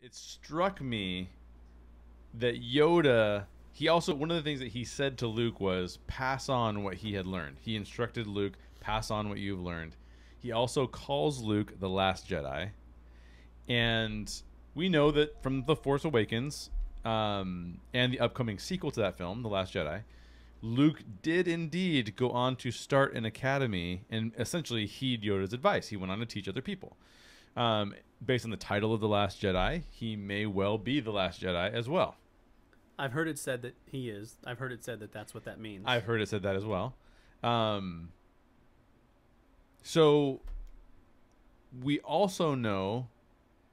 it struck me that Yoda, he also, one of the things that he said to Luke was pass on what he had learned. He instructed Luke, pass on what you've learned. He also calls Luke the Last Jedi. And we know that from The Force Awakens and the upcoming sequel to that film, The Last Jedi, Luke did indeed go on to start an academy and essentially heed Yoda's advice. He went on to teach other people. Based on the title of The Last Jedi, he may well be the Last Jedi as well. I've heard it said that he is. I've heard it said that that's what that means. I've heard it said that as well. So we also know,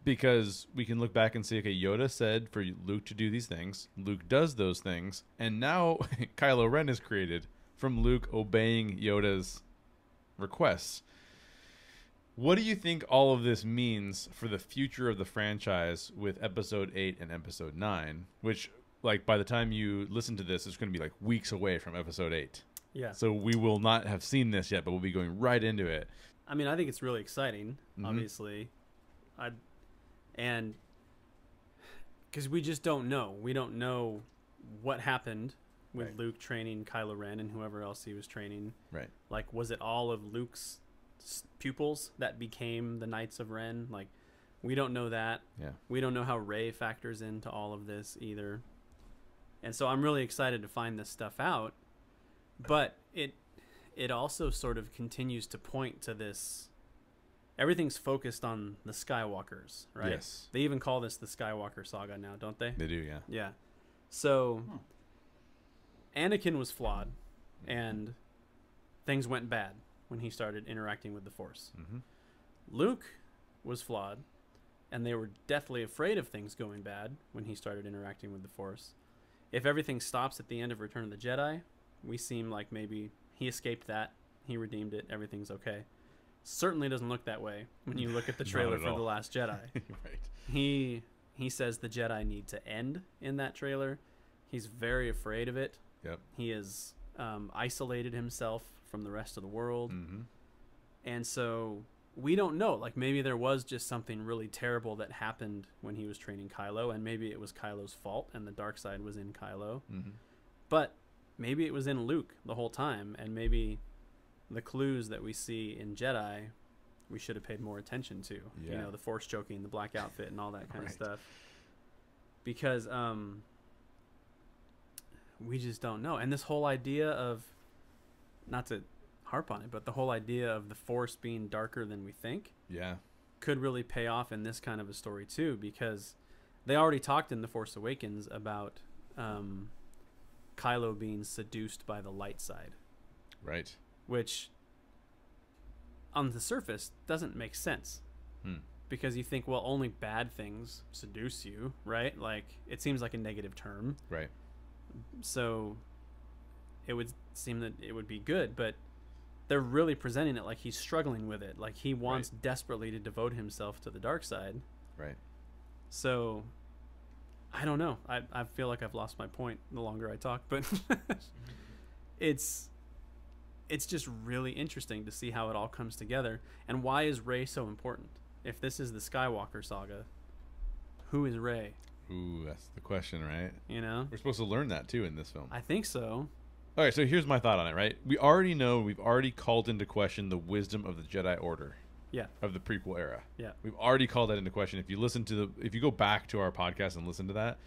because we can look back and see, okay, Yoda said for Luke to do these things. Luke does those things. And now Kylo Ren is created from Luke obeying Yoda's requests. What do you think all of this means for the future of the franchise with Episode 8 and Episode 9? Which, like, by the time you listen to this, it's going to be like weeks away from Episode 8. Yeah. So we will not have seen this yet, but we'll be going right into it. I mean, I think it's really exciting, obviously. And because we just don't know. We don't know what happened with Luke training Kylo Ren and whoever else he was training. Right. Like, was it all of Luke's pupils that became the Knights of Ren? Like, we don't know that. Yeah. We don't know how Rey factors into all of this either. And so I'm really excited to find this stuff out. But it also sort of continues to point to this. Everything's focused on the Skywalkers, right? Yes. They even call this the Skywalker saga now, don't they? They do, yeah. Yeah. So Anakin was flawed, and things went bad when he started interacting with the Force. Luke was flawed, and they were deathly afraid of things going bad when he started interacting with the Force. If everything stops at the end of Return of the Jedi, we seem like maybe he escaped that, he redeemed it, everything's okay. Certainly doesn't look that way when you look at the trailer for The Last Jedi. Right. He says the Jedi need to end in that trailer. He's very afraid of it. Yep. He has isolated himself from the rest of the world. And so we don't know. Like, maybe there was just something really terrible that happened when he was training Kylo, and maybe it was Kylo's fault and the dark side was in Kylo. But maybe it was in Luke the whole time, and maybe the clues that we see in Jedi we should have paid more attention to. Yeah. You know, the Force choking, the black outfit, and all that kind of stuff. Because we just don't know. And this whole idea of, not to harp on it, but the whole idea of the Force being darker than we think could really pay off in this kind of a story too, because they already talked in The Force Awakens about Kylo being seduced by the light side. Right. Which, on the surface, doesn't make sense. Because you think, well, only bad things seduce you, right? Like, it seems like a negative term. Right. So it would seem that it would be good, but they're really presenting it like he's struggling with it. Like, he wants desperately to devote himself to the dark side. Right. So I don't know. I feel like I've lost my point the longer I talk, but it's just really interesting to see how it all comes together. And why is Rey so important? If this is the Skywalker saga, who is Rey? Ooh, that's the question, right? You know? We're supposed to learn that, too, in this film. I think so. All right, so here's my thought on it, right? We already know, we've already called into question the wisdom of the Jedi Order. Yeah. Of the prequel era. Yeah. We've already called that into question. If you go back to our podcast and listen to that,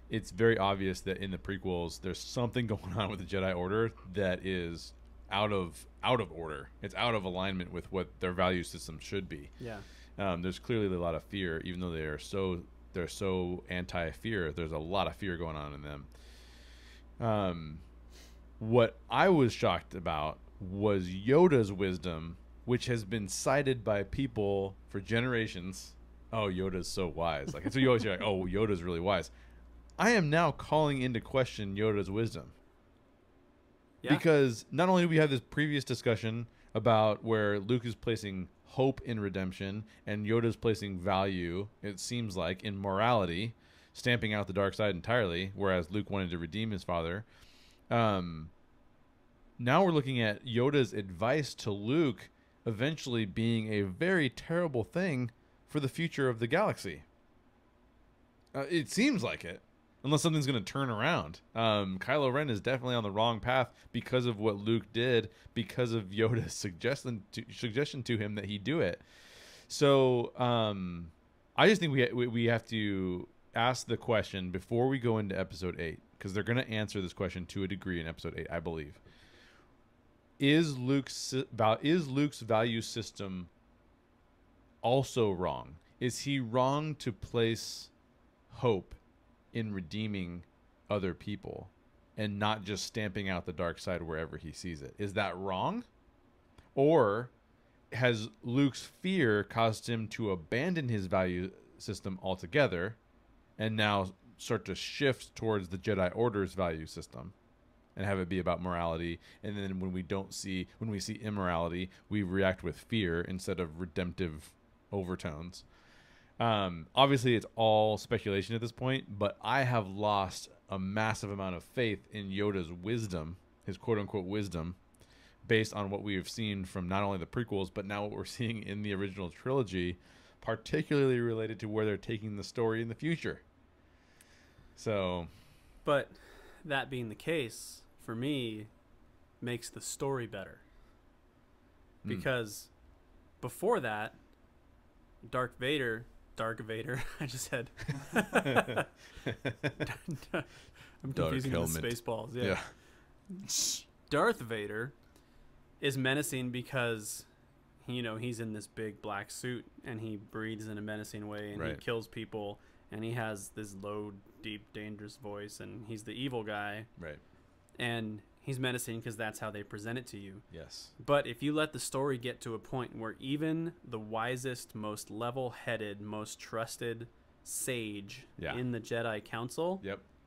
it's very obvious that in the prequels, there's something going on with the Jedi Order that is out of order. It's out of alignment with what their value system should be. Yeah. There's clearly a lot of fear, even though they're so anti-fear. There's a lot of fear going on in them. What I was shocked about was Yoda's wisdom, which has been cited by people for generations. Oh, Yoda's so wise. Like, so you always hear, like, oh, Yoda's really wise. I am now calling into question Yoda's wisdom. Yeah. Because not only do we have this previous discussion about where Luke is placing hope in redemption and Yoda's placing value, it seems like, in morality, stamping out the dark side entirely, whereas Luke wanted to redeem his father. Now we're looking at Yoda's advice to Luke eventually being a very terrible thing for the future of the galaxy. It seems like it, unless something's going to turn around. Kylo Ren is definitely on the wrong path because of what Luke did, because of Yoda's suggestion to him that he do it. So I just think we have to ask the question before we go into Episode 8, because they're going to answer this question to a degree in Episode 8, I believe. Is Luke's value system also wrong? Is he wrong to place hope in redeeming other people and not just stamping out the dark side wherever he sees it? Is that wrong? Or has Luke's fear caused him to abandon his value system altogether and now start to shift towards the Jedi Order's value system and have it be about morality? And then when we see immorality, we react with fear instead of redemptive overtones. Obviously it's all speculation at this point, but I have lost a massive amount of faith in Yoda's wisdom, his quote unquote wisdom, based on what we have seen from not only the prequels, but now what we're seeing in the original trilogy, particularly related to where they're taking the story in the future. So, but that being the case, for me, makes the story better. Because before that, Dark Vader, I just said. I'm confusing the Spaceballs. Yeah. Darth Vader is menacing because, he's in this big black suit and he breathes in a menacing way and he kills people and he has this low, deep, dangerous voice and he's the evil guy. Right. And he's menacing because that's how they present it to you. Yes. But if you let the story get to a point where even the wisest, most level-headed, most trusted sage in the Jedi Council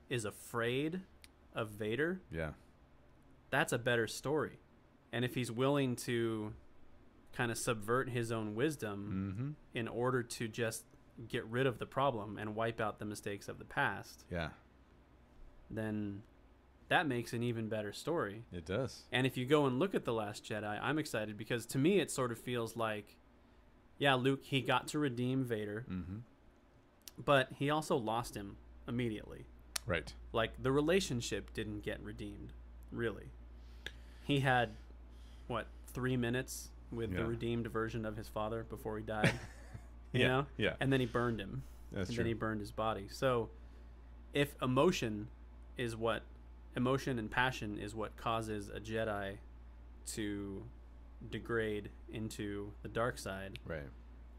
is afraid of Vader, that's a better story. And if he's willing to kind of subvert his own wisdom in order to just get rid of the problem and wipe out the mistakes of the past, then that makes an even better story. It does. And if you go and look at The Last Jedi, I'm excited because to me it sort of feels like, Luke, he got to redeem Vader, but he also lost him immediately. Right. Like, the relationship didn't get redeemed, really. He had, 3 minutes with the redeemed version of his father before he died? you know? Yeah. And then he burned him. That's true. Then he burned his body. So if emotion and passion is what causes a Jedi to degrade into the dark side. Right.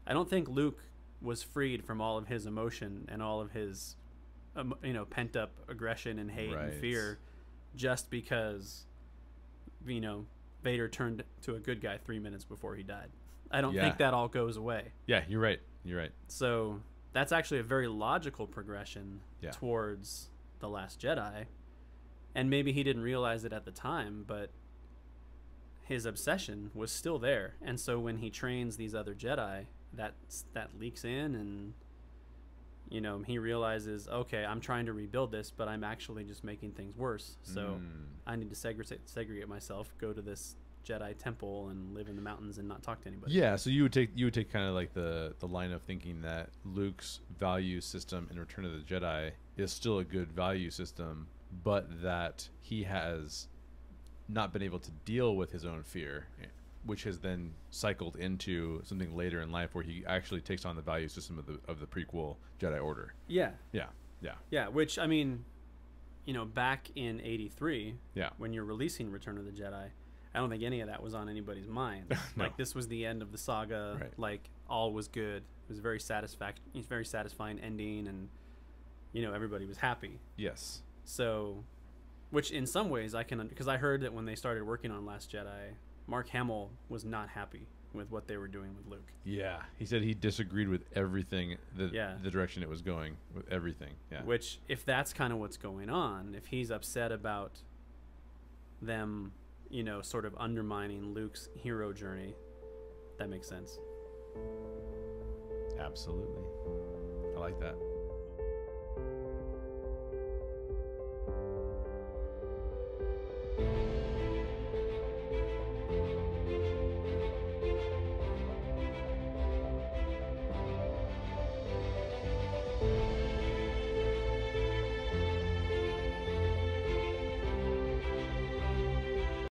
I don't think Luke was freed from all of his emotion and all of his, pent up aggression and hate and fear just because, Vader turned to a good guy 3 minutes before he died. I don't think that all goes away. Yeah, you're right. You're right. So that's actually a very logical progression towards The Last Jedi. And maybe he didn't realize it at the time, but his obsession was still there. And so when he trains these other Jedi, that leaks in and, he realizes, okay, I'm trying to rebuild this, but I'm actually just making things worse. So I need to segregate myself, go to this Jedi temple and live in the mountains and not talk to anybody. Yeah, so you would take kind of like the line of thinking that Luke's value system in Return of the Jedi is still a good value system, but that he has not been able to deal with his own fear, which has then cycled into something later in life where he actually takes on the value system of the prequel Jedi Order. Yeah. Yeah. Which, back in '83, when you're releasing Return of the Jedi, I don't think any of that was on anybody's mind. No. Like, this was the end of the saga. Right. Like, all was good. It was very satisfying ending, and everybody was happy. Yes. So, which in some ways because I heard that when they started working on Last Jedi, Mark Hamill was not happy with what they were doing with Luke. Yeah, he said he disagreed with everything, the direction it was going, with everything. Yeah. Which, if that's kind of what's going on, if he's upset about them, sort of undermining Luke's hero journey, that makes sense. Absolutely. I like that.